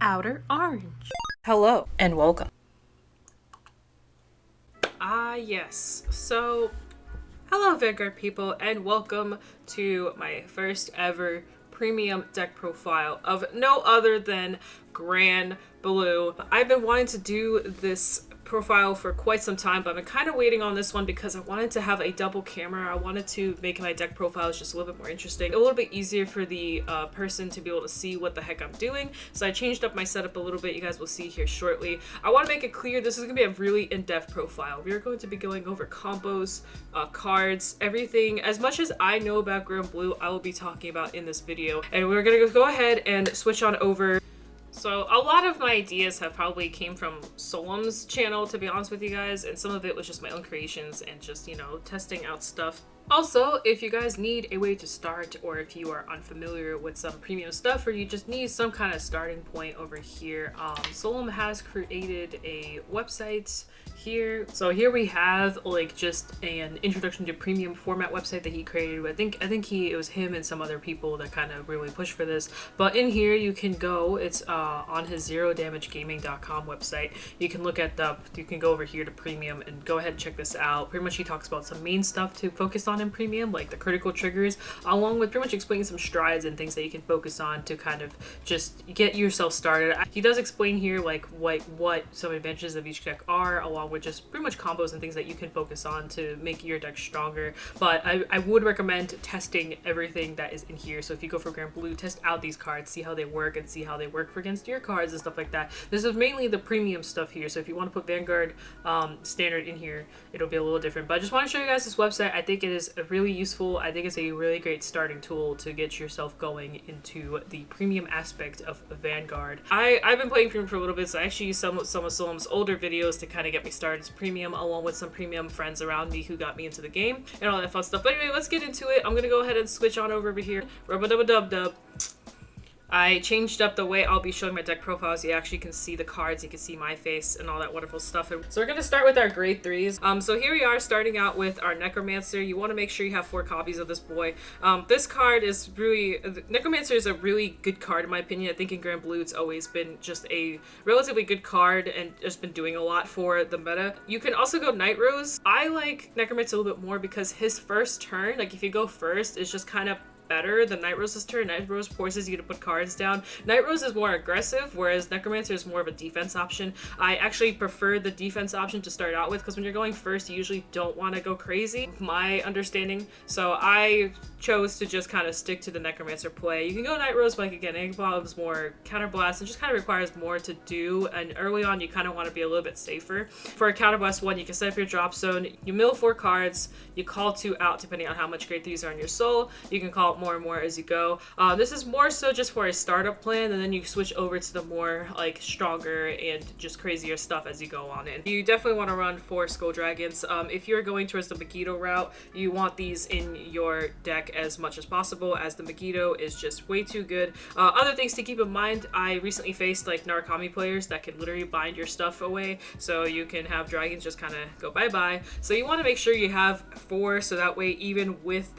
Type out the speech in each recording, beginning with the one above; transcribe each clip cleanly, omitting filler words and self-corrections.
OuterOrange. Hello and welcome. Yes. So, hello Vanguard people and welcome to my first ever premium deck profile of no other than Granblue. I've been wanting to do this profile for quite some time, but I've been kind of waiting on this one because I wanted to have a double camera. I wanted to make my deck profiles just a little bit more interesting, a little bit easier for the person to be able to see what the heck I'm doing. So I changed up my setup a little bit. You guys will see here shortly. I want to make it clear this is going to be a really in-depth profile. We are going to be going over combos, cards, everything. As much as I know about Granblue, I will be talking about in this video. And we're going to go ahead and switch on over. So a lot of my ideas have probably came from Solemn's channel, to be honest with you guys, and some of it was just my own creations and just, you know, testing out stuff. Also, if you guys need a way to start, or if you are unfamiliar with some premium stuff, or you just need some kind of starting point over here, Solemn has created a website here. So here we have like just an introduction to premium format website that he created. I think it was him and some other people that kind of really pushed for this. But in here you can go, it's on his zerodamagegaming.com website. You can look at you can go over here to premium and go ahead and check this out. Pretty much he talks about some main stuff to focus on in premium, like the critical triggers, along with pretty much explaining some strides and things that you can focus on to kind of just get yourself started. He does explain here like what some advantages of each deck are, along with just pretty much combos and things that you can focus on to make your deck stronger. But I would recommend testing everything that is in here. So if you go for Granblue, test out these cards, see how they work and see how they work for against your cards and stuff like that. This is mainly the premium stuff here. So if you want to put Vanguard standard in here, it'll be a little different. But I just want to show you guys this website. I think it is really useful. I think it's a really great starting tool to get yourself going into the premium aspect of Vanguard. I've been playing premium for a little bit, so I actually used some of Solemn's older videos to kind of get me started as premium, along with some premium friends around me who got me into the game and all that fun stuff. But anyway, let's get into it. I'm gonna go ahead and switch on over here. Rub-a-dub-a-dub-dub. I changed up the way I'll be showing my deck profiles. You actually can see the cards, you can see my face and all that wonderful stuff. So we're going to start with our grade 3s. So here we are starting out with our Necromancer. You want to make sure you have 4 copies of this boy. This card is really, Necromancer is a really good card in my opinion. I think in Granblue it's always been just a relatively good card and just been doing a lot for the meta. You can also go Night Rose. I like Necromancer a little bit more because his first turn, like if you go first, is just kind of better than Night Rose's turn. Night Rose forces you to put cards down. Night Rose is more aggressive, whereas Necromancer is more of a defense option. I actually prefer the defense option to start out with because when you're going first, you usually don't want to go crazy, my understanding. So I chose to just kind of stick to the Necromancer play. You can go Night Rose, but like again, it involves more counterblast. It just kind of requires more to do, and early on you kind of want to be a little bit safer. For a counterblast one, you can set up your drop zone, you mill 4 cards, you call 2 out depending on how much grade 3s are in your soul. You can call more and more as you go. This is more so just for a startup plan, and then you switch over to the more like stronger and just crazier stuff as you go on in. You definitely want to run 4 Skull Dragons. If you're going towards the Meggido route, you want these in your deck as much as possible, as the Meggido is just way too good. Other things to keep in mind, I recently faced like Narukami players that can literally bind your stuff away, so you can have dragons just kind of go bye-bye. So you want to make sure you have 4, so that way even with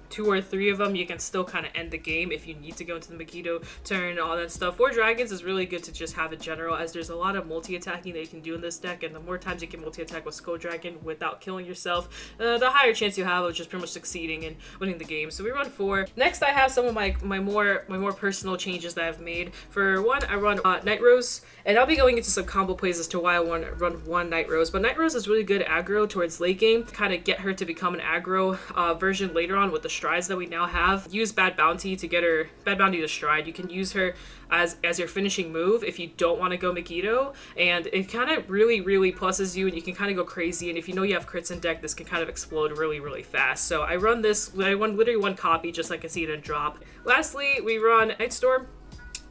2 or 3 of them, you can still kind of end the game if you need to go into the Meggido turn, all that stuff. 4 dragons is really good to just have in general, as there's a lot of multi-attacking that you can do in this deck, and the more times you can multi-attack with Skull Dragon without killing yourself, the higher chance you have of just pretty much succeeding and winning the game. So we run 4. Next, I have some of my more personal changes that I've made. For one, I run Night Rose, and I'll be going into some combo plays as to why I want to run 1 Night Rose. But Night Rose is really good aggro towards late game, kind of get her to become an aggro version later on with the strides that we now have. Use Bad Bounty to get her Bad Bounty to stride. You can use her as your finishing move if you don't want to go Meggido, and it kind of really pluses you, and you can kind of go crazy, and if you know you have crits in deck, this can kind of explode really fast. So I run literally 1 copy just so I can see it in drop. Lastly, we run Nightstorm.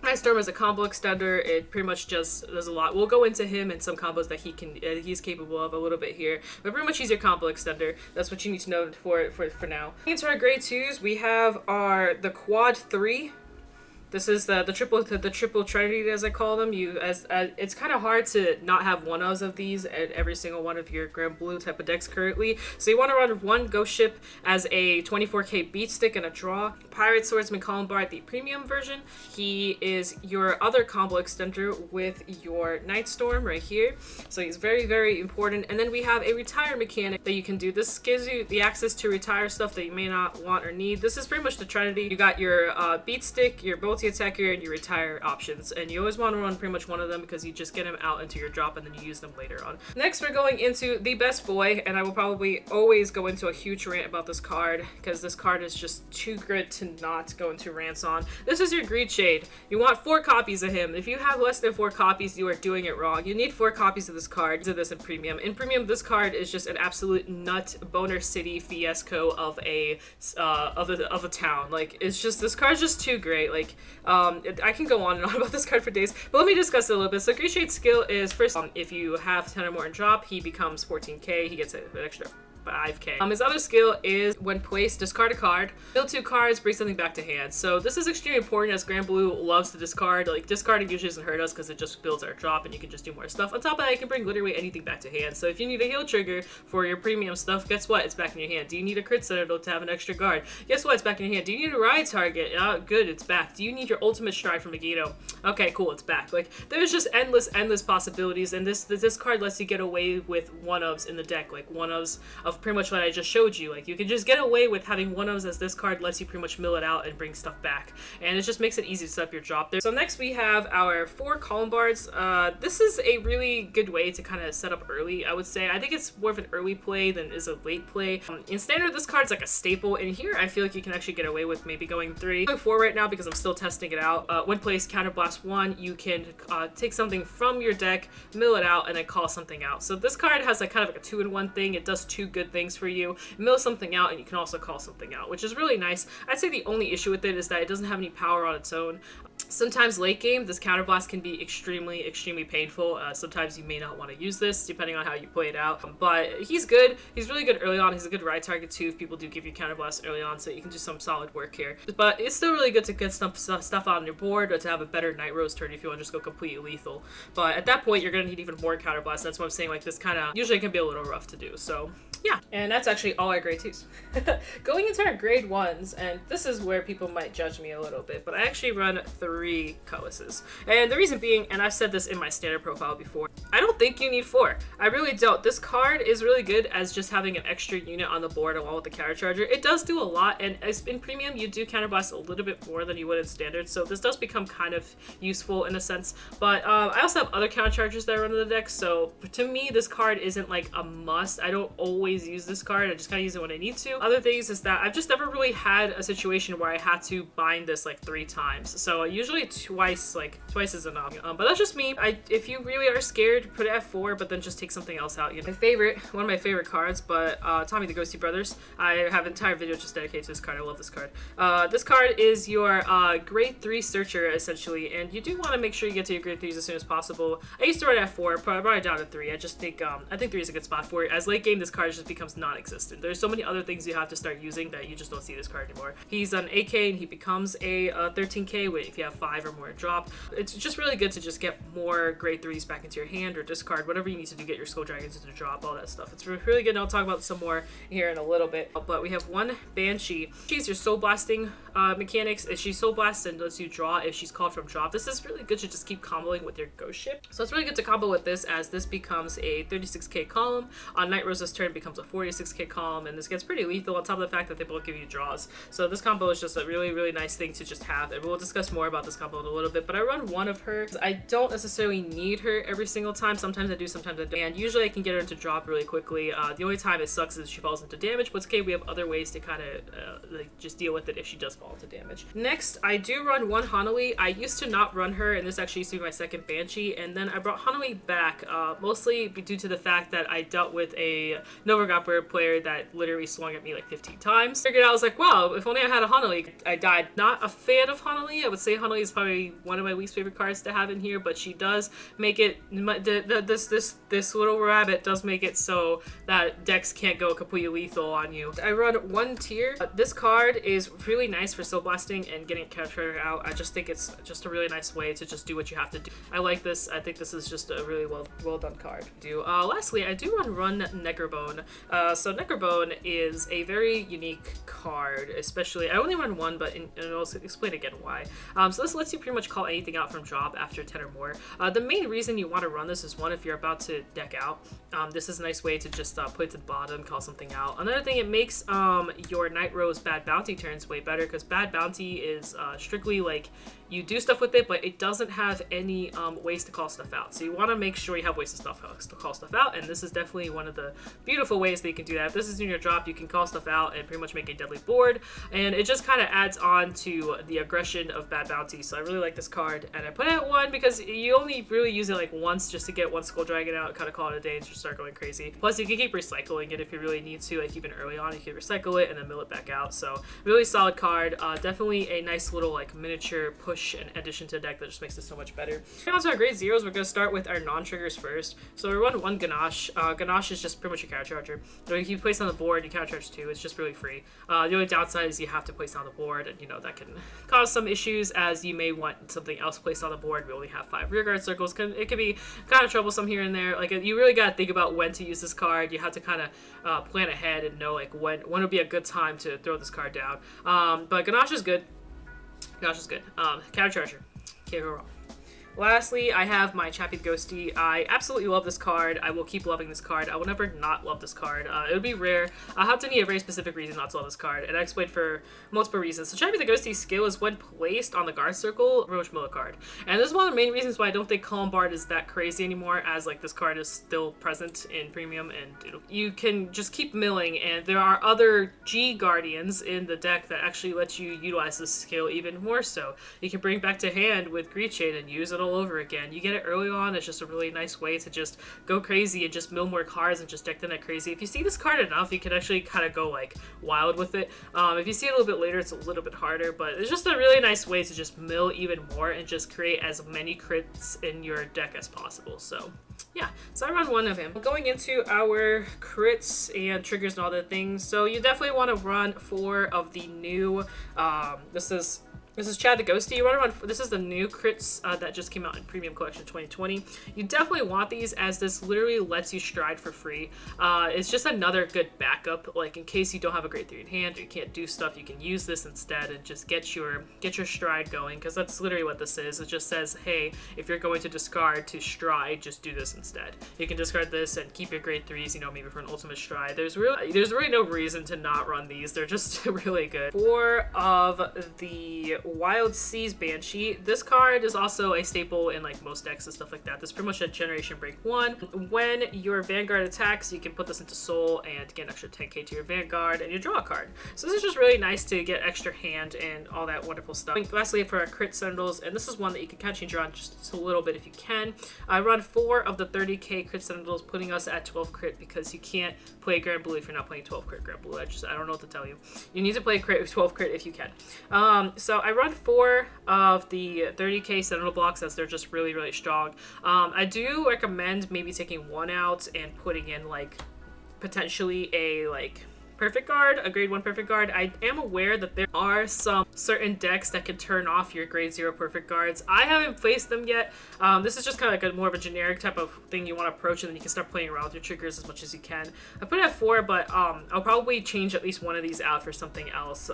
Nightstorm is a combo extender. It pretty much just does a lot. We'll go into him and some combos that he's capable of a little bit here, but pretty much he's your combo extender. That's what you need to know for now. Into our grade 2s, we have the Quad 3. This is the triple trinity, as I call them. It's kind of hard to not have one of these at every single one of your Granblue type of decks currently. So you want to run one Ghost Ship as a 24k beat stick and a draw. Pirate Swordsman Colombard, the premium version. He is your other combo extender with your Nightstorm right here. So he's very, very important. And then we have a retire mechanic that you can do. This gives you the access to retire stuff that you may not want or need. This is pretty much the trinity. You got your beat stick, your multi-attacker, and your retire options. And you always want to run pretty much one of them because you just get them out into your drop and then you use them later on. Next, we're going into the best boy, and I will probably always go into a huge rant about this card because this card is just too good to not go into rants on. This is your Greed Shade. You want 4 copies of him. If you have less than 4 copies, you are doing it wrong. You need 4 copies of this card. To this in premium. In premium, this card is just an absolute nut boner city fiasco of a town. Like, it's just, this card's just too great. Like, I can go on and on about this card for days, but let me discuss it a little bit. So Greed Shade's skill is first, if you have 10 or more in drop, he becomes 14k. He gets an extra 5k. His other skill is when placed, discard a card, build 2 cards, bring something back to hand. So this is extremely important as Granblue loves to discard. Like, discarding usually doesn't hurt us because it just builds our drop and you can just do more stuff. On top of that, you can bring literally anything back to hand. So if you need a heal trigger for your premium stuff, guess what? It's back in your hand. Do you need a crit citadel to have an extra guard? Guess what? It's back in your hand. Do you need a ride target? Good, it's back. Do you need your ultimate stride from Meggido? Okay, cool, it's back. Like, there's just endless possibilities, and this card lets you get away with one-ofs in the deck, like one-ofs of pretty much what I just showed you. Like, you can just get away with having one-ofs as this card lets you pretty much mill it out and bring stuff back, and it just makes it easy to set up your drop there. So next we have our 4 Colombards. This is a really good way to kind of set up early, I would say. I think it's more of an early play than is a late play. In standard, this card's like a staple. In here, I feel like you can actually get away with maybe going 3. I'm going 4 right now because I'm still testing it out. When placed, counterblast 1, you can take something from your deck, mill it out, and then call something out. So this card has like kind of like a 2-in-1 thing. It does 2 good things for you. Mill something out, and you can also call something out, which is really nice. I'd say the only issue with it is that it doesn't have any power on its own. Sometimes late game, this counterblast can be extremely painful. Sometimes you may not want to use this, depending on how you play it out. But he's good. He's really good early on. He's a good ride target too if people do give you counterblast early on, so you can do some solid work here. But it's still really good to get stuff out on your board, or to have a better Night Rose turn if you want to just go completely lethal. But at that point, you're going to need even more counterblast. That's what I'm saying. Like, this kind of usually can be a little rough to do. So yeah, and that's actually all our grade 2s. Going into our grade 1s, and this is where people might judge me a little bit, but I actually run 3 Cutlasses. And the reason being, and I've said this in my standard profile before, I don't think you need 4. I really don't. This card is really good as just having an extra unit on the board along with the counter charger. It does do a lot, and as in premium, you do counterblast a little bit more than you would in standard, so this does become kind of useful in a sense. But I also have other counter chargers that I run in the deck, so to me, this card isn't like a must. I don't always use this card. I just kind of use it when I need to. Other things is that I've just never really had a situation where I had to bind this like 3 times. So usually twice is enough. But that's just me. If you really are scared, put it at 4, but then just take something else out. You know, one of my favorite cards, but Tommy the Ghosty Brothers. I have an entire video just dedicated to this card. I love this card. This card is your grade 3 searcher essentially, and you do want to make sure you get to your grade 3s as soon as possible. I used to run it at 4, but I brought it down to 3. I just think I think 3 is a good spot for it. As late game, this card just becomes non-existent. There's so many other things you have to start using that you just don't see this card anymore. He's an 8k and he becomes a 13k if you have 5 or more drop. It's just really good to just get more grade 3s back into your hand or discard whatever you need to do, get your Skull Dragons into the drop, all that stuff. It's really good, and I'll talk about some more here in a little bit. But we have 1 Banshee. She's your soul blasting mechanics. If she's soul blast and lets you draw if she's called from drop, this is really good to just keep comboing with your Ghost Ship. So it's really good to combo with this, as this becomes a 36k column. On Night Rose's turn, becomes a 46k column, and this gets pretty lethal on top of the fact that they both give you draws. So this combo is just a really nice thing to just have, and we'll discuss more about this combo in a little bit. But I run 1 of her. I don't necessarily need her every single time. Sometimes I do, sometimes I don't, and usually I can get her into drop really quickly. The only time it sucks is she falls into damage, but it's okay. We have other ways to kind of like just deal with it if she does fall into damage. Next, I do run 1 Hanali. I used to not run her, and this actually used to be my 2nd Banshee, and then I brought Hanali back, mostly due to the fact that I dealt with a no Overgopper player that literally swung at me like 15 times. Figured out, I was like, wow, if only I had a Hanali. I died. Not a fan of Hanali. I would say Hanali is probably one of my least favorite cards to have in here, but she does make it, this little rabbit does make it so that decks can't go completely lethal on you. I run one tier. This card is really nice for Soul Blasting and getting character out. I just think it's just a really nice way to just do what you have to do. I like this. I think this is just a really well done card. Lastly, I do run Necrobone. So Necrobone is a very unique card, especially, I only run one, but I'll explain again why. So this lets you pretty much call anything out from drop after 10 or more. The main reason you want to run this is, one, if you're about to deck out, this is a nice way to just put it to the bottom, call something out. Another thing, it makes your Night Rose Bad Bounty turns way better, because Bad Bounty is strictly like, you do stuff with it, but it doesn't have any ways to call stuff out. So you want to make sure you have ways to call stuff out, and this is definitely one of the beautiful ways that you can do that. If this is in your drop, you can call stuff out and pretty much make a deadly board, and it just kind of adds on to the aggression of Bad Bounty. So I really like this card, and I put it at 1 because you only really use it like once just to get one Skull Dragon out, kind of call it a day and just start going crazy. Plus, you can keep recycling it if you really need to, like even early on, you can recycle it and then mill it back out. So really solid card. Definitely a nice little like miniature push in addition to a deck that just makes it so much better. Now to our grade zeros, we're going to start with our non-triggers first. So we run one Ganache. Ganache is just pretty much a counter charger. So if you place on the board, you counter charge 2. It's just really free. The only downside is you have to place it on the board, and you know that can cause some issues, as you may want something else placed on the board. We only have 5 rearguard circles. It can be kind of troublesome here and there. Like, you really got to think about when to use this card. You have to kind of plan ahead and know like when would be a good time to throw this card down. But Ganache is good. Gosh, it's good. Counter Charger. Can't go wrong. Lastly, I have my Chappie the Ghosty. I absolutely love this card. I will keep loving this card. I will never not love this card. It would be rare. I have to need a very specific reason not to love this card, and I explained for multiple reasons. So Chappie the Ghosty's skill is, when placed on the guard circle, pretty much mill a card. And this is one of the main reasons why I don't think Colombard is that crazy anymore, as like this card is still present in Premium, and you can just keep milling, and there are other G Guardians in the deck that actually let you utilize this skill even more so. You can bring back to hand with Greed Chain and use it all over again. You get it early on. It's just a really nice way to just go crazy and just mill more cards and just deck the net crazy. If you see this card enough, you can actually kind of go like wild with it. If you see it a little bit later, it's a little bit harder, but it's just a really nice way to just mill even more and just create as many crits in your deck as possible. So yeah, so I run one of him. Going into our crits and triggers and all the things, so you definitely want to run 4 of the new, this is Chad the Ghosty. You want to run, this is the new crits that just came out in Premium Collection 2020. You definitely want these, as this literally lets you stride for free. It's just another good backup, like in case you don't have a grade 3 in hand or you can't do stuff, you can use this instead and just get your stride going, because that's literally what this is. It just says, hey, if you're going to discard to stride, just do this instead. You can discard this and keep your grade 3s, you know, maybe for an ultimate stride. There's really no reason to not run these. They're just really good. 4 of the Wild Seas Banshee. This card is also a staple in like most decks and stuff like that. This is pretty much a Generation Break 1. When your Vanguard attacks, you can put this into Soul and get an extra 10k to your Vanguard, and you draw a card. So this is just really nice to get extra hand and all that wonderful stuff. And lastly, for our crit Sentinels, and this is one that you can kind of change around just a little bit if you can. I run 4 of the 30k crit Sentinels, putting us at 12 crit, because you can't play Granblue if you're not playing 12 crit Granblue. I don't know what to tell you. You need to play crit 12 crit if you can. So I run 4 of the 30k Sentinel blocks, as they're just really, really strong. I do recommend maybe taking 1 out and putting in like potentially a like Perfect Guard, a grade 1 Perfect Guard. I am aware that there are some certain decks that can turn off your grade 0 Perfect Guards. I haven't placed them yet. This is just kind of like more of a generic type of thing you want to approach, and then you can start playing around with your triggers as much as you can. I put it at 4, but I'll probably change at least one of these out for something else,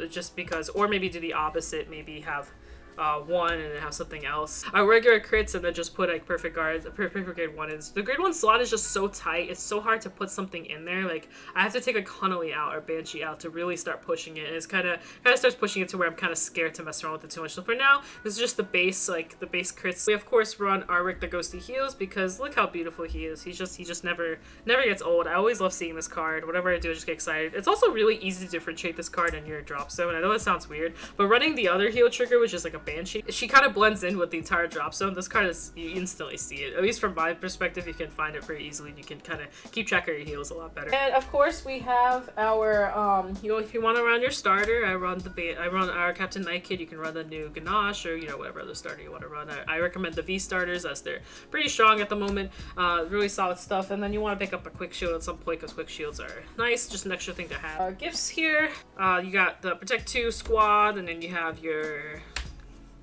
just because, or maybe do the opposite, maybe have 1 and then have something else. Our regular crits, and then just put like perfect guards, perfect grade 1 is. The grade 1 slot is just so tight, it's so hard to put something in there. Like, I have to take a Connolly out or Banshee out to really start pushing it, and it's kind of starts pushing it to where I'm kind of scared to mess around with it too much. So for now, this is just the base, like the base crits. We of course run our Rick the Ghosty Heals, because look how beautiful he is. He just never gets old. I always love seeing this card. Whatever I do, I just get excited. It's also really easy to differentiate this card in your drop zone. I know that sounds weird, but running the other heal trigger, which is like a Banshee. She kind of blends in with the entire drop zone. This card is, you instantly see it. At least from my perspective, you can find it pretty easily and you can kind of keep track of your heals a lot better. And of course we have our, if you want to run your starter, I run our Captain Night Kid. You can run the new Ganache or, whatever other starter you want to run. I recommend the V starters as they're pretty strong at the moment. Really solid stuff. And then you want to pick up a quick shield at some point because quick shields are nice, just an extra thing to have. Gifts here, you got the Protect 2 squad, and then you have your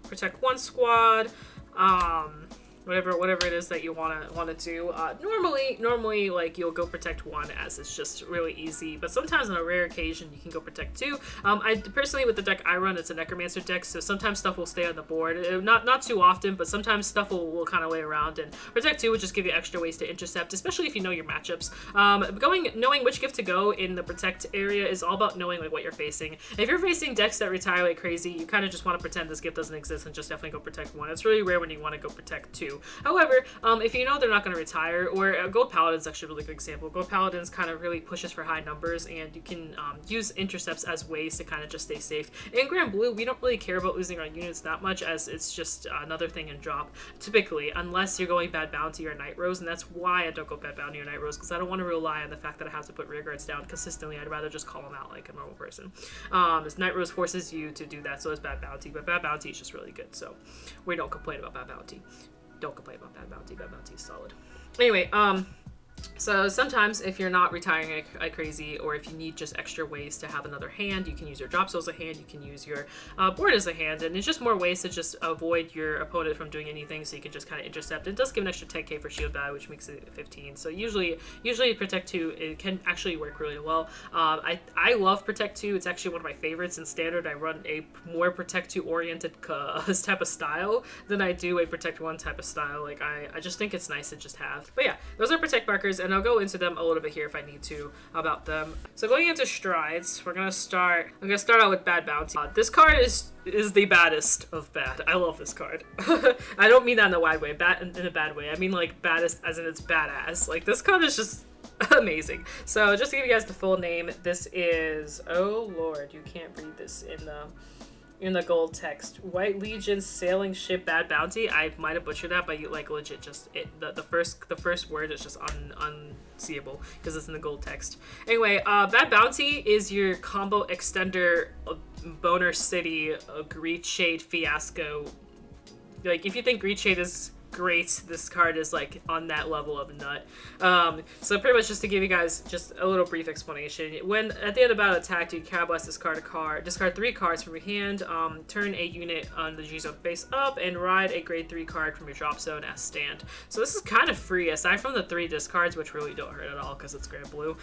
Protect 1 squad, whatever it is that you want to do. Normally like you'll go Protect 1 as it's just really easy, but sometimes on a rare occasion you can go Protect 2. I personally, with the deck I run, it's a Necromancer deck, so sometimes stuff will stay on the board. Not too often, but sometimes stuff will kind of lay around, and Protect 2 would just give you extra ways to intercept, especially if you know your matchups. Knowing which gift to go in the Protect area is all about knowing like what you're facing. If you're facing decks that retire like crazy, you kind of just want to pretend this gift doesn't exist and just definitely go Protect 1. It's really rare when you want to go Protect 2. However, if you know they're not going to retire, or Gold Paladin's actually a really good example. Gold Paladin's kind of really pushes for high numbers, and you can use intercepts as ways to kind of just stay safe. In Granblue, we don't really care about losing our units that much, as it's just another thing in drop, typically, unless you're going Bad Bounty or Night Rose, and that's why I don't go Bad Bounty or Night Rose, because I don't want to rely on the fact that I have to put rear guards down consistently. I'd rather just call them out like a normal person. As Night Rose forces you to do that, so is Bad Bounty, but Bad Bounty is just really good, so we don't complain about Bad Bounty. Don't complain about Bad Bounty. Bad Bounty is solid. Anyway, so sometimes if you're not retiring like crazy, or if you need just extra ways to have another hand, you can use your drop souls as a hand, you can use your board as a hand, and it's just more ways to just avoid your opponent from doing anything, so you can just kind of intercept. It does give an extra 10k for shield value, which makes it 15, so usually Protect 2, it can actually work really well. I love Protect 2. It's actually one of my favorites. In Standard, I run a more Protect 2 oriented type of style than I do a Protect 1 type of style. Like, I just think it's nice to just have. But yeah, those are Protect markers, and I'll go into them a little bit here if I need to about them. So going into strides, I'm gonna start out with Bad Bounty. This card is the baddest of bad. I love this card. I don't mean that in a bad way, in a bad way. I mean like baddest as in it's badass. Like, this card is just amazing. So just to give you guys the full name, this is, oh lord, you can't read this in the gold text. White Legion Sailing Ship Bad Bounty. I might have butchered that, but you like legit just the first word is just unseeable because it's in the gold text. Anyway, Bad Bounty is your combo extender Boner City Greed Shade Fiasco. Like, if you think Greed Shade is great, this card is like on that level of nut. So pretty much just to give you guys just a little brief explanation, when at the end of battle attack, you Cab Blast, discard 3 cards from your hand, turn a unit on the G zone face up, and ride a grade 3 card from your drop zone as stand. So this is kind of free aside from the 3 discards, which really don't hurt at all because it's Granblue.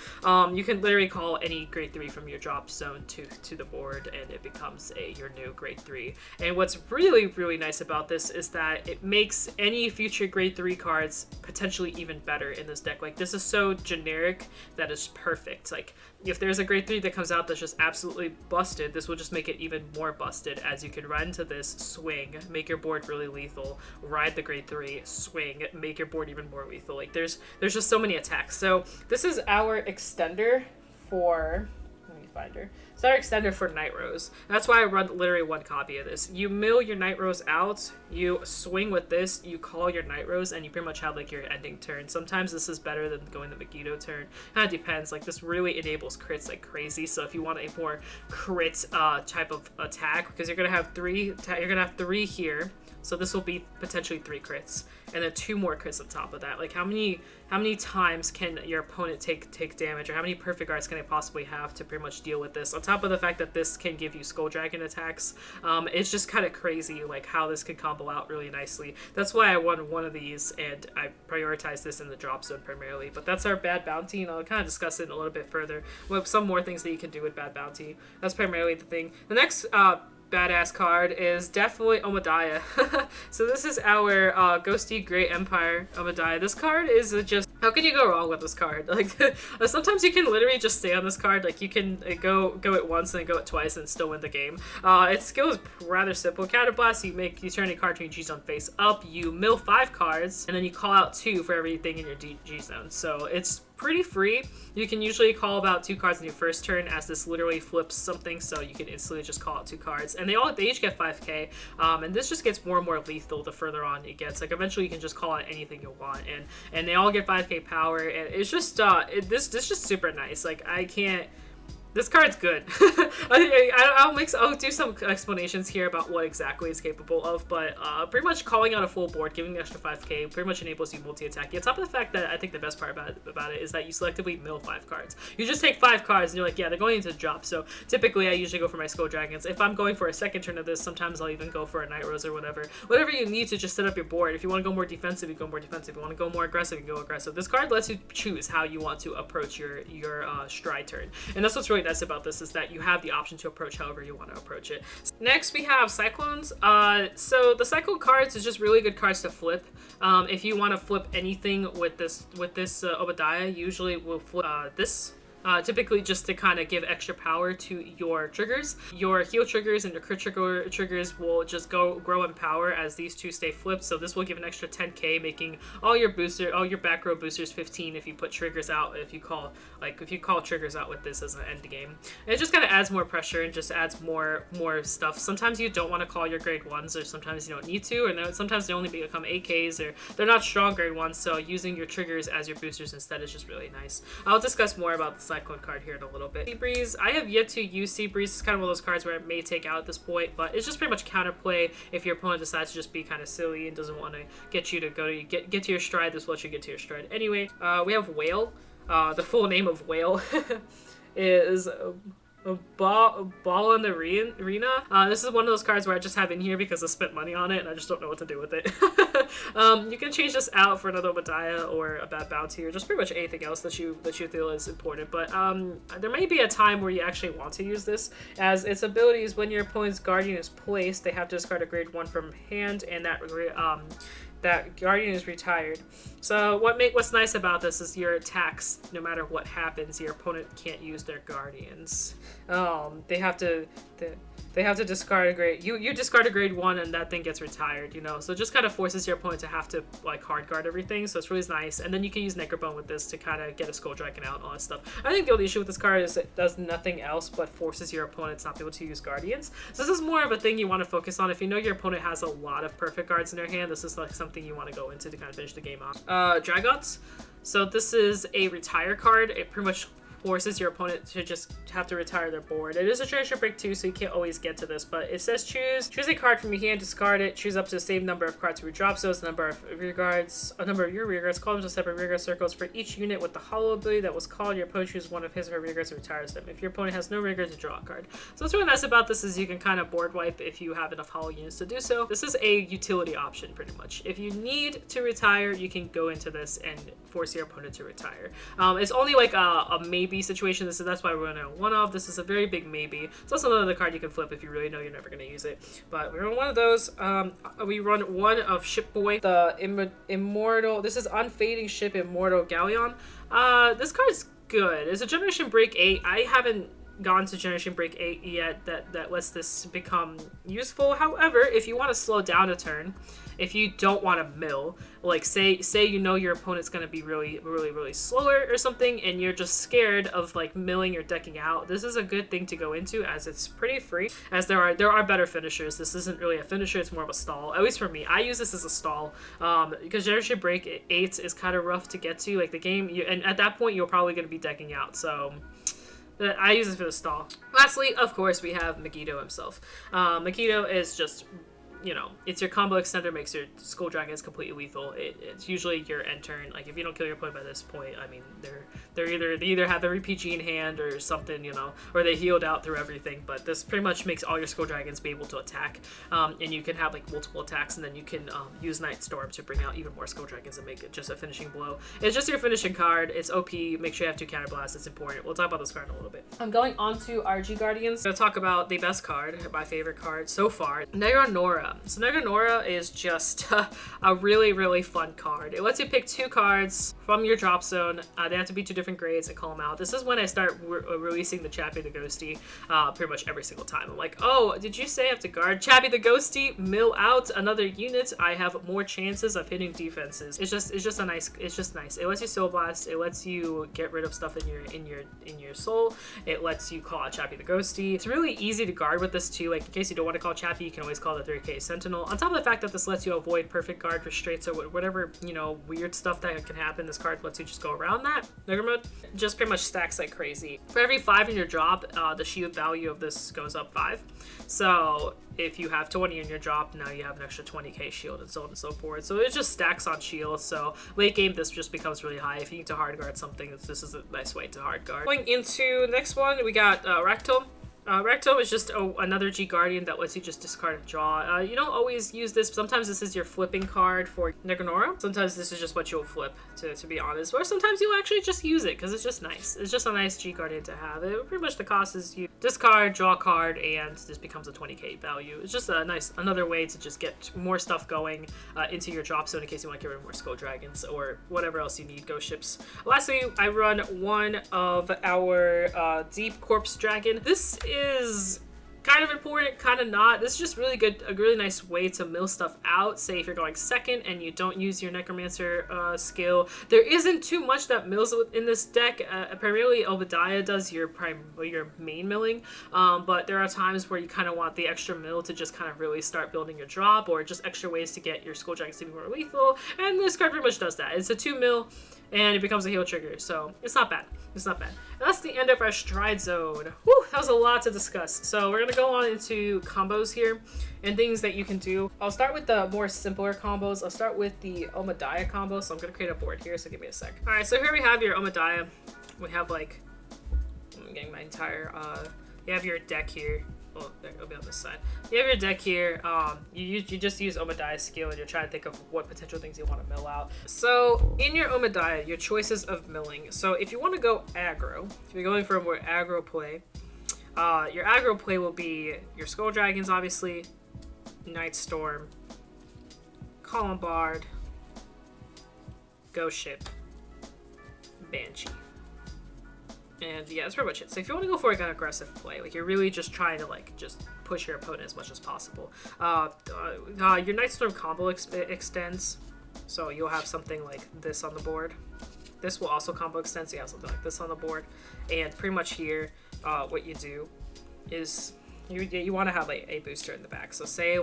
You can literally call any grade 3 from your drop zone to the board, and it becomes your new grade 3. And what's really, really nice about this is that it makes any future grade 3 cards potentially even better in this deck. Like, this is so generic that it's perfect. Like, if there's a grade 3 that comes out that's just absolutely busted, this will just make it even more busted, as you can ride into this, swing, make your board really lethal, ride the grade 3, swing, make your board even more lethal. Like, there's just so many attacks. So this is our extender for, let me find her. It's our extender for Night Rose. That's why I run literally 1 copy of this. You mill your Night Rose out, you swing with this, you call your Night Rose, and you pretty much have like your ending turn. Sometimes this is better than going the Meggido turn. Kind of depends. Like, this really enables crits like crazy. So if you want a more crit type of attack, because you're gonna have 3 here. So this will be potentially 3 crits, and then 2 more crits on top of that. Like, how many times can your opponent take damage, or how many perfect arts can they possibly have to pretty much deal with this? On top of the fact that this can give you Skull Dragon attacks, it's just kind of crazy like how this can combo out really nicely. That's why I won one of these, and I prioritized this in the drop zone primarily. But that's our Bad Bounty, and I'll kind of discuss it a little bit further with some more things that you can do with Bad Bounty. That's primarily the thing. The next badass card is definitely Omadiah. So this is our Ghosty Great Empire Omadiah. This card is just, how can you go wrong with this card? Like, sometimes you can literally just stay on this card. Like, you can go it once and then go it twice and still win the game. Its skill is rather simple. Counterblast, you turn a card to your G zone face up, you mill 5 cards, and then you call out 2 for everything in your G zone. So it's pretty free. You can usually call about 2 cards in your first turn, as this literally flips something, so you can instantly just call out 2 cards. And they each get 5k, and this just gets more and more lethal the further on it gets. Like, eventually you can just call out anything you want, and they all get 5k power, and it's just this just super nice. Like, this card's good. I'll do some explanations here about what exactly it's capable of, but pretty much calling out a full board, giving the extra 5k, pretty much enables you multi-attack. On top of the fact that I think the best part about it is that you selectively mill 5 cards. You just take 5 cards and you're like, yeah, they're going into drop. So typically I usually go for my Skull Dragons. If I'm going for a second turn of this, sometimes I'll even go for a Night Rose or whatever. Whatever you need to just set up your board. If you want to go more defensive, you go more defensive. If you want to go more aggressive, you go aggressive. This card lets you choose how you want to approach your stride turn. And that's what's really nice about this, is that you have the option to approach however you want to approach it. Next we have Cyclones. So the Cyclone cards is just really good cards to flip. If you want to flip anything with this Obadiah, usually we'll flip this. Typically just to kind of give extra power to your triggers. Your heal triggers and your crit triggers will just grow in power as these 2 stay flipped. So this will give an extra 10k, making all your back row boosters 15 if you put triggers out. If you call triggers out with this as an end game, and it just kind of adds more pressure and just adds more stuff. Sometimes you don't want to call your grade 1s, or sometimes you don't need to, and sometimes they only become AKs, or they're not strong grade 1s. So using your triggers as your boosters instead is just really nice. I'll discuss more about the Cyclone card here in a little bit. Sea Breeze. I have yet to use Sea Breeze. It's kind of one of those cards where it may take out at this point, but it's just pretty much counterplay if your opponent decides to just be kind of silly and doesn't want to get you to get to your stride. This will let you get to your stride. Anyway, we have Whale. The full name of Whale is a ball in the arena. This is one of those cards where I just have in here because I spent money on it and I just don't know what to do with it. You can change this out for another Obadiah or a bad bounty, or just pretty much anything else that you feel is important. But there may be a time where you actually want to use this, as its abilities: when your opponent's guardian is placed, they have to discard a grade 1 from hand, and that guardian is retired. So what's nice about this is your attacks, no matter what happens, your opponent can't use their guardians. They have to discard a grade. You discard a grade 1 and that thing gets retired, you know. So it just kind of forces your opponent to have to like hard guard everything. So it's really nice. And then you can use Necrobone with this to kind of get a Skull Dragon out and all that stuff. I think the only issue with this card is it does nothing else but forces your opponent to not be able to use guardians. So this is more of a thing you want to focus on. If you know your opponent has a lot of perfect guards in their hand, this is like something you want to go into to kind of finish the game off. Dragons. So this is a retire card. It pretty much forces your opponent to just have to retire their board. It is a Generation Break 2, so you can't always get to this, but it says choose a card from your hand, discard it, choose up to the same number of cards from your drop zones, a number of your rear guards, call them to separate rear guard circles for each unit with the hollow ability that was called. Your opponent chooses one of his or her rear guards and retires them. If your opponent has no rear guards, you draw a card. So what's really nice about this is you can kind of board wipe if you have enough hollow units to do so. This is a utility option pretty much. If you need to retire, you can go into this and force your opponent to retire. It's only like a maybe situation. That's why we're running a one-off. This is a very big maybe. It's also another card you can flip if you really know you're never going to use it. But we run one of those. We run one of Shipboy, the Immortal. This is Unfading Ship Immortal Galleon. This card's good. It's a Generation Break 8. I haven't gone to Generation Break 8 yet that lets this become useful. However, if you want to slow down a turn, if you don't want to mill, like say you know your opponent's going to be really slower or something, and you're just scared of like milling or decking out, this is a good thing to go into, as it's pretty free, as there are better finishers. This isn't really a finisher, it's more of a stall. At least for me, I use this as a stall, because Generation Break 8 is kind of rough to get to, like the game, and at that point you're probably going to be decking out, so I use it for the stall. Lastly, of course, we have Meggido himself. Meggido is just, you know, it's your combo extender, makes your Skull Dragons completely lethal. It's usually your end turn. Like, if you don't kill your opponent by this point, I mean, they either have every PG in hand or something, you know, or they healed out through everything. But this pretty much makes all your Skull Dragons be able to attack, and you can have like multiple attacks, and then you can use Nightstorm to bring out even more Skull Dragons and make it just a finishing blow. It's just your finishing card. It's OP. Make sure you have 2 counterblasts. It's important. We'll talk about this card in a little bit. I'm going on to RG Guardians. I'm going to talk about the best card, my favorite card so far, Nora. Neganora. So Neganora is just a really, really fun card. It lets you pick 2 cards from your drop zone. They have to be 2 different grades and call them out. This is when I start releasing the Chappie the Ghosty pretty much every single time. I'm like, oh, did you say I have to guard Chappie the Ghosty? Mill out another unit. I have more chances of hitting defenses. It's just nice. It lets you Soul Blast. It lets you get rid of stuff in your soul. It lets you call out Chappie the Ghosty. It's really easy to guard with this too. Like in case you don't want to call Chappie, you can always call the 3K Sentinel. On top of the fact that this lets you avoid perfect guard restraints or whatever, you know, weird stuff that can happen, this card lets you just go around that. Nigger mode just pretty much stacks like crazy. For every 5 in your drop, the shield value of this goes up 5. So if you have 20 in your drop, now you have an extra 20k shield and so on and so forth. So it just stacks on shields. So late game, this just becomes really high. If you need to hard guard something, this is a nice way to hard guard. Going into the next one, we got Rectum. Recto is just another G Guardian that lets you just discard a draw. You don't always use this. Sometimes this is your flipping card for Neganora. Sometimes this is just what you'll flip, to be honest. Or sometimes you'll actually just use it because it's just nice. It's just a nice G Guardian to have. Pretty much the cost is you discard, draw a card, and this becomes a 20k value. It's just a nice, another way to just get more stuff going into your drop zone in case you want to get rid of more Skull Dragons or whatever else you need, ghost ships. Lastly, I run one of our Deep Corpse Dragon. This is kind of important, kind of not. This is just really good, a really nice way to mill stuff out. Say if you're going second and you don't use your Necromancer skill, there isn't too much that mills in this deck. Primarily Obadiah does your main milling, but there are times where you kind of want the extra mill to just kind of really start building your drop, or just extra ways to get your Skull Dragons to be more lethal, and this card pretty much does that. It's a 2 mil and it becomes a heal trigger, so it's not bad. It's not bad. And that's the end of our Stride Zone. Whew, that was a lot to discuss. So we're gonna go on into combos here and things that you can do. I'll start with the more simpler combos. I'll start with the Obadiah combo. So I'm gonna create a board here, so give me a sec. All right, so here we have your Obadiah. We have like, I'm getting my entire, you have your deck here. Well, it'll be on this side. You have your deck here. You just use Obadiah's skill and you're trying to think of what potential things you want to mill out. So in your Obadiah, your choices of milling. So if you want to go aggro, if you're going for a more aggro play, your aggro play will be your Skull Dragons, obviously, Nightstorm, Colombard, Ghost Ship, Banshee. And yeah, that's pretty much it. So if you want to go for like an aggressive play, like you're really just trying to like just push your opponent as much as possible, your Nightstorm combo extends. So you'll have something like this on the board. This will also combo extend, so you have something like this on the board. And pretty much here, what you do is you want to have like a booster in the back. So say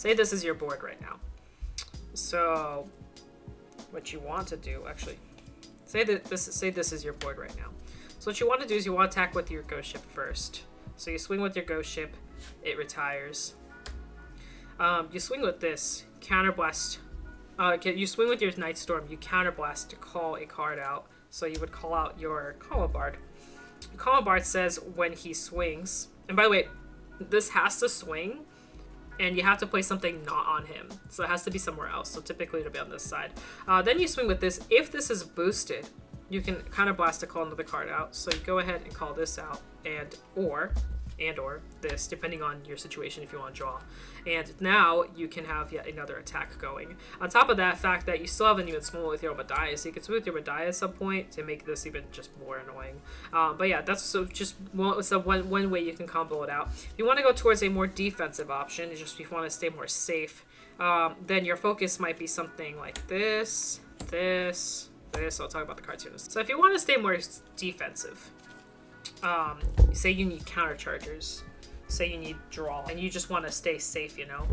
this is your board right now. So what you want to do, actually, say this is your board right now. So what you want to do is you want to attack with your ghost ship first. So you swing with your ghost ship, it retires. You swing with this, counterblast. You swing with your Nightstorm, you counterblast to call a card out. So you would call out your Colombard. Colombard says when he swings, and by the way, this has to swing, and you have to play something not on him. So it has to be somewhere else. So typically it'll be on this side. Then you swing with this. If this is boosted, you can counterblast to call another card out. So you go ahead and call this out, and or this, depending on your situation if you want to draw. And now you can have yet another attack going. On top of that fact that you still have an even smaller with your Obadiah, so you can swing with your Obadiah at some point to make this even just more annoying. But yeah, that's one way you can combo it out. If you want to go towards a more defensive option, just if you want to stay more safe, then your focus might be something like this. I'll talk about the cards here. So if you want to stay more defensive, say you need counter chargers, say you need draw, and you just want to stay safe, you know?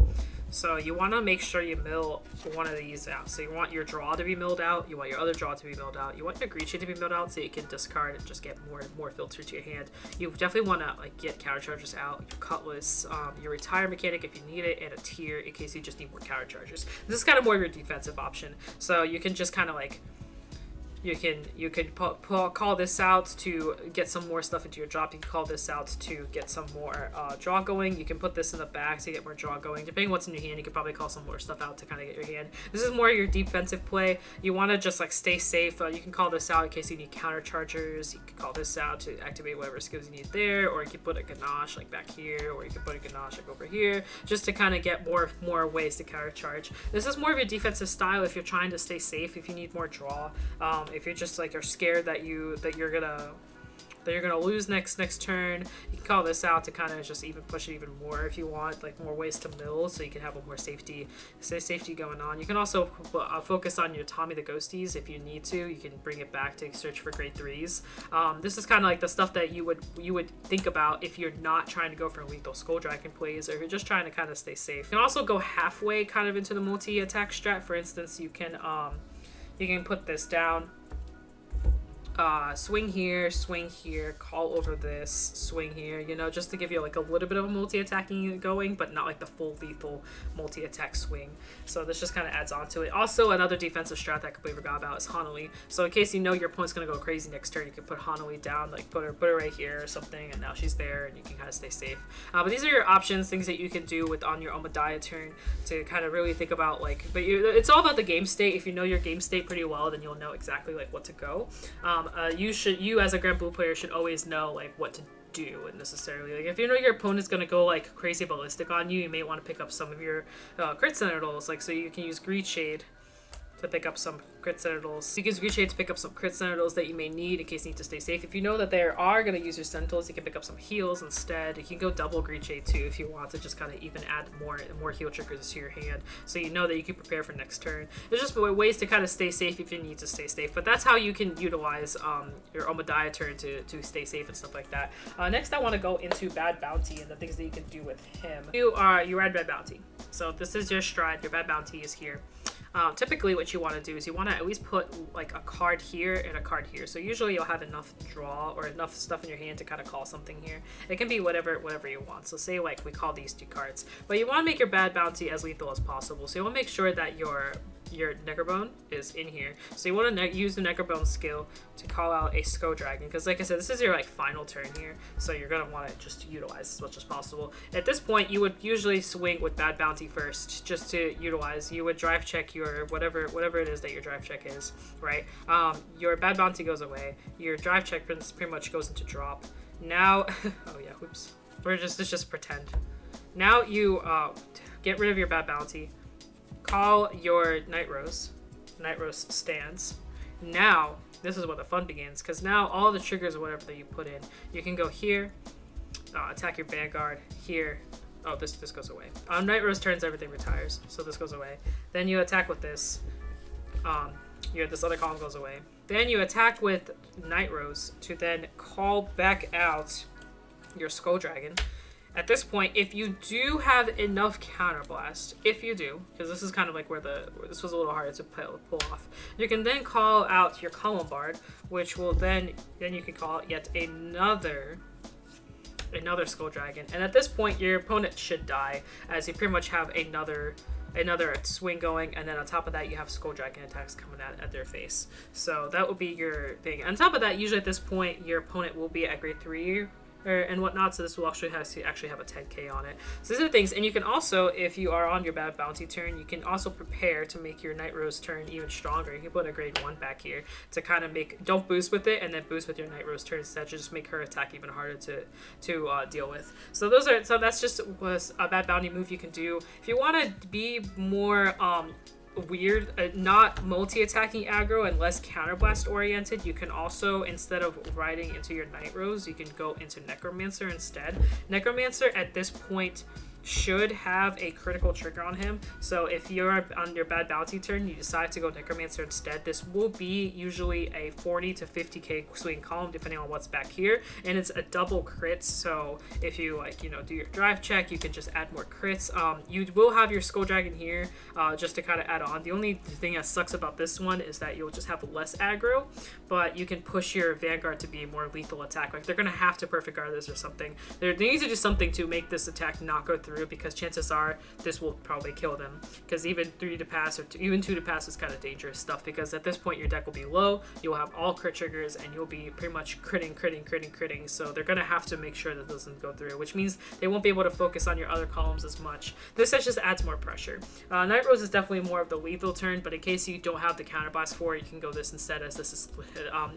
So you want to make sure you mill one of these out. So you want your draw to be milled out, you want your other draw to be milled out, you want your green shade to be milled out so you can discard and just get more filter to your hand. You definitely want to like get counter chargers out, your cutlass, your retire mechanic if you need it, and a tier in case you just need more counter chargers. This is kind of more of your defensive option. So you can just kind of like You can call this out to get some more stuff into your drop. You can call this out to get some more draw going. You can put this in the back to get more draw going. Depending what's in your hand, you can probably call some more stuff out to kind of get your hand. This is more your defensive play. You want to just like stay safe. You can call this out in case you need counter chargers. You can call this out to activate whatever skills you need there, or you can put a ganache like back here, or you can put a ganache like over here, just to kind of get more ways to counter charge. This is more of your defensive style if you're trying to stay safe. If you need more draw. If you're just like you're scared that you're gonna lose next turn, you can call this out to kind of just even push it even more if you want, like more ways to mill, so you can have a more safety going on. You can also focus on your Tommy the Ghosties if you need to. You can bring it back to search for grade 3s. This is kind of like the stuff that you would think about if you're not trying to go for lethal Skull Dragon plays, or if you're just trying to kind of stay safe. You can also go halfway kind of into the multi-attack strat. For instance, you can put this down, swing here, call over this, swing here, you know, just to give you like a little bit of a multi-attacking going, but not like the full lethal multi-attack swing. So this just kind of adds on to it. Also, another defensive strat that I completely forgot about is Hanoi. So in case you know your opponent's gonna go crazy next turn, you can put Hanoi down, like put her right here or something, and now she's there, and you can kind of stay safe. But these are your options, things that you can do on your Omadiah turn to kind of really think about, like, but it's all about the game state. If you know your game state pretty well, then you'll know exactly like what to go. You as a Granblue player should always know like what to do, and necessarily like if you know your opponent's gonna go like crazy ballistic on you, you may want to pick up some of your crit sentinels, like so you can use Greed Shade to pick up some crit sentinels. You can use Greed Shade to pick up some crit sentinels that you may need in case you need to stay safe. If you know that they are going to use your sentinels, you can pick up some heals instead. You can go double Greed Shade too if you want to just kind of even add more heal triggers to your hand, so you know that you can prepare for next turn. There's just ways to kind of stay safe if you need to stay safe, but that's how you can utilize your Omadiah turn to stay safe and stuff like that. Next, I want to go into Bad Bounty and the things that you can do with him. You ride Bad Bounty. So this is your stride. Your Bad Bounty is here. Typically what you want to do is you want to at least put like a card here and a card here. So usually you'll have enough draw or enough stuff in your hand to kind of call something here. It can be whatever you want. So say like we call these 2 cards, but you want to make your Bad Bounty as lethal as possible. So you want to make sure that your Necrobone is in here. So you want to use the Necrobone skill to call out a Skull Dragon, because like I said, this is your like final turn here, so you're gonna want to just utilize as much as possible. At this point, you would usually swing with Bad Bounty first, just to utilize. You would drive check your whatever it is that your drive check is, right? Your Bad Bounty goes away. Your drive check pretty much goes into drop. Now, oh yeah, whoops. Let's just pretend. Now you get rid of your Bad Bounty. Call your Night Rose. Night Rose stands. Now, this is where the fun begins, because now all the triggers or whatever that you put in, you can go here, attack your Vanguard, here. Oh, this goes away. On Night Rose turns, everything retires, so this goes away. Then you attack with this. This other column goes away. Then you attack with Night Rose to then call back out your Skull Dragon. At this point, if you do have enough Counterblast, if you do, because this is kind of like where this was a little harder to pull off, you can then call out your Colombard, which will then you can call out yet another Skull Dragon. And at this point, your opponent should die, as you pretty much have another swing going, and then on top of that, you have Skull Dragon attacks coming at their face. So that would be your thing. On top of that, usually at this point, your opponent will be at grade 3 and whatnot, so this will actually have a 10k on it. So these are the things. And you can also, if you are on your Bad Bounty turn, you can also prepare to make your Night Rose turn even stronger. You can put a grade 1 back here to kind of don't boost with it, and then boost with your Night Rose turn instead, just make her attack even harder to deal with. So that's just was a Bad Bounty move you can do. If you want to be more weird, not multi-attacking aggro and less counterblast oriented, you can also, instead of riding into your Night Rose, you can go into Necromancer instead. Necromancer at this point should have a critical trigger on him, so if you're on your Bad Bounty turn, you decide to go Necromancer instead, this will be usually a 40 to 50k swing column depending on what's back here, and it's a double crit. So if you do your drive check, you can just add more crits. You will have your Skull Dragon here just to kind of add on. The only thing that sucks about this one is that you'll just have less aggro, but you can push your Vanguard to be a more lethal attack. Like they're gonna have to perfect guard this or something. They need to do something to make this attack not go through through, because chances are this will probably kill them, because even 3 to pass or even 2 to pass is kind of dangerous stuff, because at this point your deck will be low, you'll have all crit triggers, and you'll be pretty much critting, so they're gonna have to make sure that doesn't go through, which means they won't be able to focus on your other columns as much. This just adds more pressure. Night Rose is definitely more of the lethal turn, but in case you don't have the counterblast for it, you can go this instead, as this is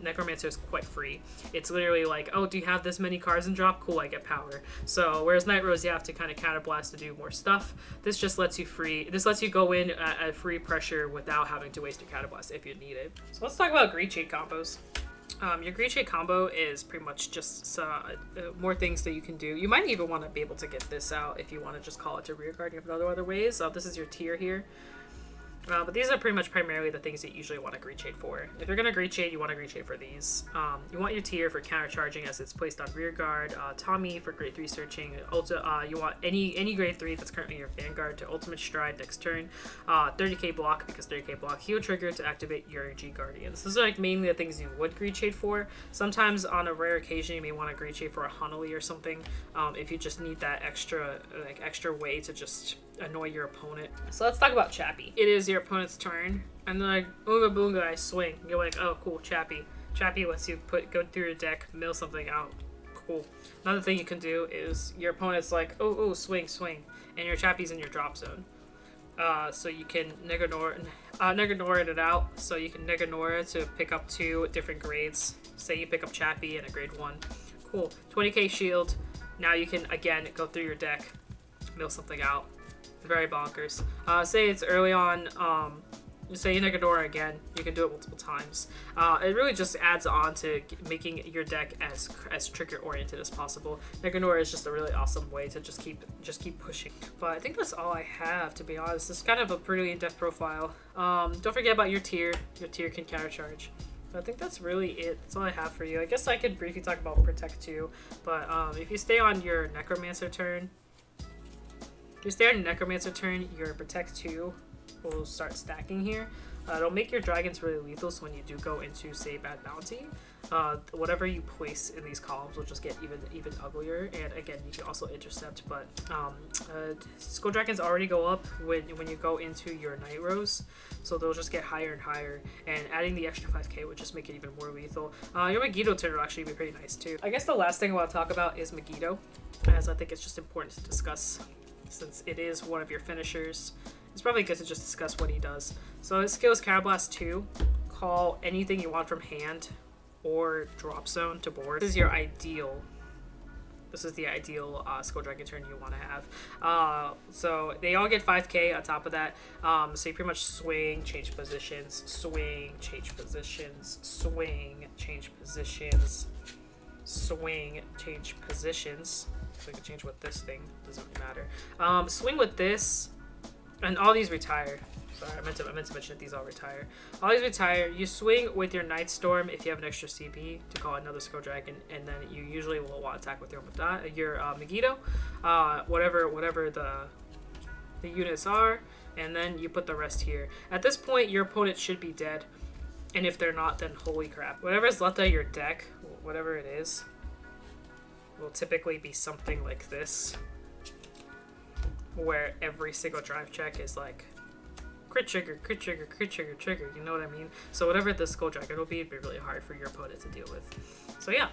Necromancer is quite free. It's literally like, oh, do you have this many cards in drop? Cool, I get power. So whereas Night Rose, you have to kind of counterblast to do more stuff. This just lets you go in at free pressure without having to waste your counterblast if you need it. So let's talk about Greed Shade combos. Your Greed Shade combo is pretty much just more things that you can do. You might even want to be able to get this out if you want to just call it to rear guard. You have other ways. This is your tier here. But these are pretty much primarily the things that you usually want to Greed Shade for. If you're going to Greed Shade, you want to Greed Shade for these. You want your tier for countercharging as it's placed on rear guard. Tommy for grade 3 searching. You want any grade 3 that's currently your Vanguard to ultimate stride next turn. 30k block, because 30k block heal trigger to activate your G Guardians. Those are like mainly the things you would Greed Shade for. Sometimes on a rare occasion you may want to Greed Shade for a Huntley or something, if you just need that extra way to just annoy your opponent. So let's talk about Chappie. It is your opponent's turn, and then like Oonga Boonga, I swing. You're like, oh cool, Chappie. Chappie lets you go through your deck, mill something out. Cool. Another thing you can do is your opponent's like, oh, swing, and your Chappie's in your drop zone. So you can Neganora it out. So you can Neganora to pick up 2 different grades. Say you pick up Chappie and a grade 1. Cool. 20k shield. Now you can again go through your deck, mill something out. Very bonkers. Say it's early on, say you Negadora again, you can do it multiple times. It really just adds on to making your deck as trigger oriented as possible. Negadora is just a really awesome way to just keep pushing. But I think that's all I have, to be honest. It's kind of a pretty in-depth profile. Don't forget about your tier. Your tier can countercharge. I think that's really it. That's all I have for you. I guess I could briefly talk about Protect too, but if you stay on your Necromancer turn, your Protect 2 will start stacking here. It'll make your dragons really lethal, so when you do go into, say, Bad Bounty, whatever you place in these columns will just get even uglier. And again, you can also intercept, but Skull Dragons already go up when you go into your Night Rose, so they'll just get higher and higher, and adding the extra 5k would just make it even more lethal. Your Meggido turn will actually be pretty nice too. I guess the last thing I want to talk about is Meggido, as I think it's just important to discuss, since it is one of your finishers. It's probably good to just discuss what he does. So his skill is Counterblast 2. Call anything you want from hand or drop zone to board. This is the ideal Skull Dragon turn you want to have. So they all get 5k on top of that. So you pretty much swing, change positions, swing, change positions, swing, change positions, swing, change positions. So we can change with this thing, doesn't really matter. Swing with this, and all these retire. Sorry, I meant to mention that these all retire. All these retire. You swing with your Nightstorm if you have an extra CP to call another Skull Dragon, and then you usually will want to attack with your Meggido, whatever the units are, and then you put the rest here. At this point, your opponent should be dead, and if they're not, then holy crap. Whatever is left out of your deck, whatever it is, will typically be something like this, where every single drive check is like crit trigger, crit trigger, crit trigger, trigger, you know what I mean? So whatever the Skull Dragon will be, it'd be really hard for your opponent to deal with. So yeah,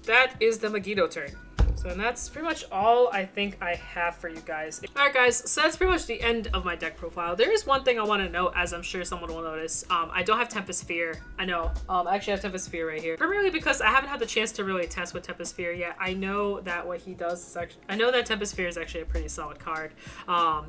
that is the Meggido turn. So that's pretty much all I think I have for you guys. Alright guys, so that's pretty much the end of my deck profile. There is one thing I want to note, as I'm sure someone will notice. I don't have Tempest Sphere. I know. I actually have Tempest Sphere right here. Primarily because I haven't had the chance to really test with Tempest Sphere yet. I know that what he does is actually... I know that Tempest Sphere is actually a pretty solid card.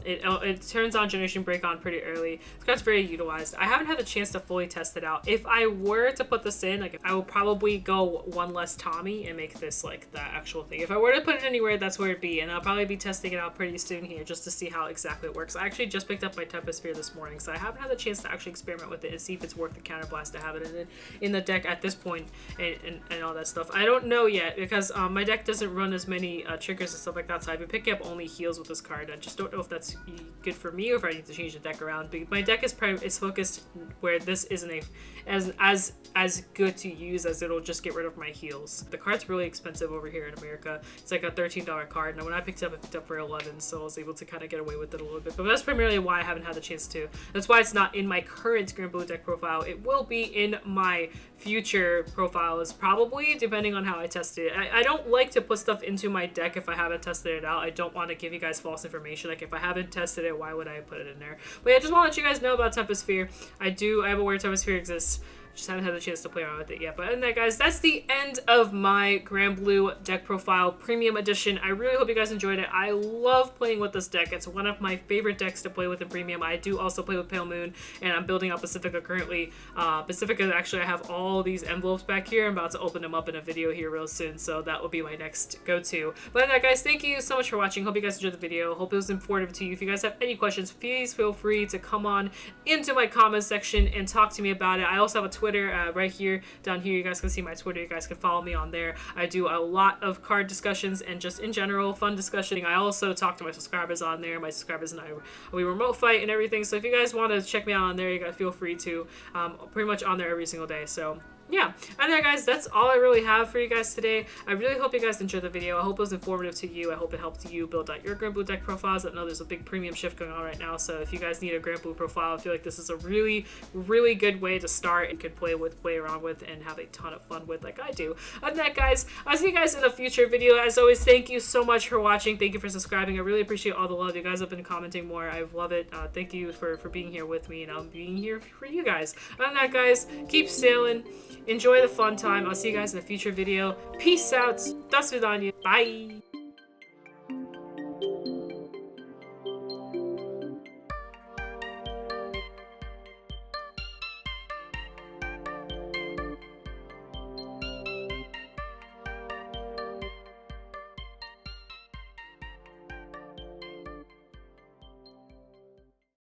It turns on Generation Break on pretty early. This card's very utilized. I haven't had the chance to fully test it out. If I were to put this in, like, I will probably go one less Tommy and make this like the actual thing. If I were to put it anywhere, that's where it'd be, and I'll probably be testing it out pretty soon here just to see how exactly it works. I actually just picked up my Tempest Sphere this morning, so I haven't had the chance to actually experiment with it and see if it's worth the counterblast to have it in the deck at this point, and all that stuff. I don't know yet, because my deck doesn't run as many triggers and stuff like that, so I've been picking up only heals with this card. I just don't know if that's good for me or if I need to change the deck around. But my deck is focused where this isn't as good to use, as it'll just get rid of my heals. The card's really expensive over here in America, it's like a $13 card. Now when I picked it up, I picked it up for 11, so I was able to kind of get away with it a little bit. But that's primarily why I haven't had the chance to. That's why it's not in my current Granblue deck profile. It will be in my future profiles, probably, depending on how I test it. I don't like to put stuff into my deck if I haven't tested it out. I don't want to give you guys false information. Like, if I haven't tested it, why would I put it in there? But yeah, I just want to let you guys know about Tempest Sphere. I am aware Tempest Sphere exists. Just haven't had the chance to play around with it yet. But other than that, guys, that's the end of my Granblue deck profile premium edition. I really hope you guys enjoyed it. I love playing with this deck. It's one of my favorite decks to play with in premium. I do also play with Pale Moon, and I'm building out Pacifica currently. Pacifica, actually, I have all these envelopes back here. I'm about to open them up in a video here real soon, so that will be my next go-to. But other than that, guys, thank you so much for watching. Hope you guys enjoyed the video. Hope it was informative to you. If you guys have any questions, please feel free to come on into my comment section and talk to me about it. I also have a Twitter right here, down here. You guys can see my Twitter. You guys can follow me on there. I do a lot of card discussions and just in general fun discussion. I also talk to my subscribers on there. My subscribers and I, we remote fight and everything. So if you guys want to check me out on there, you guys feel free to. Pretty much on there every single day. So yeah, and there, guys, that's all I really have for you guys today. I really hope you guys enjoyed the video. I hope it was informative to you. I hope it helped you build out your Granblue deck profiles. I know there's a big premium shift going on right now, so if you guys need a Granblue profile, I feel like this is a really, really good way to start and can play around with, and have a ton of fun with, like I do. Other than that, guys, I'll see you guys in a future video. As always, thank you so much for watching. Thank you for subscribing. I really appreciate all the love. You guys have been commenting more. I love it. Thank you for being here with me, and I'm being here for you guys. Other than that, guys, keep sailing. Enjoy the fun time. I'll see you guys in a future video. Peace out. До свидания. Bye.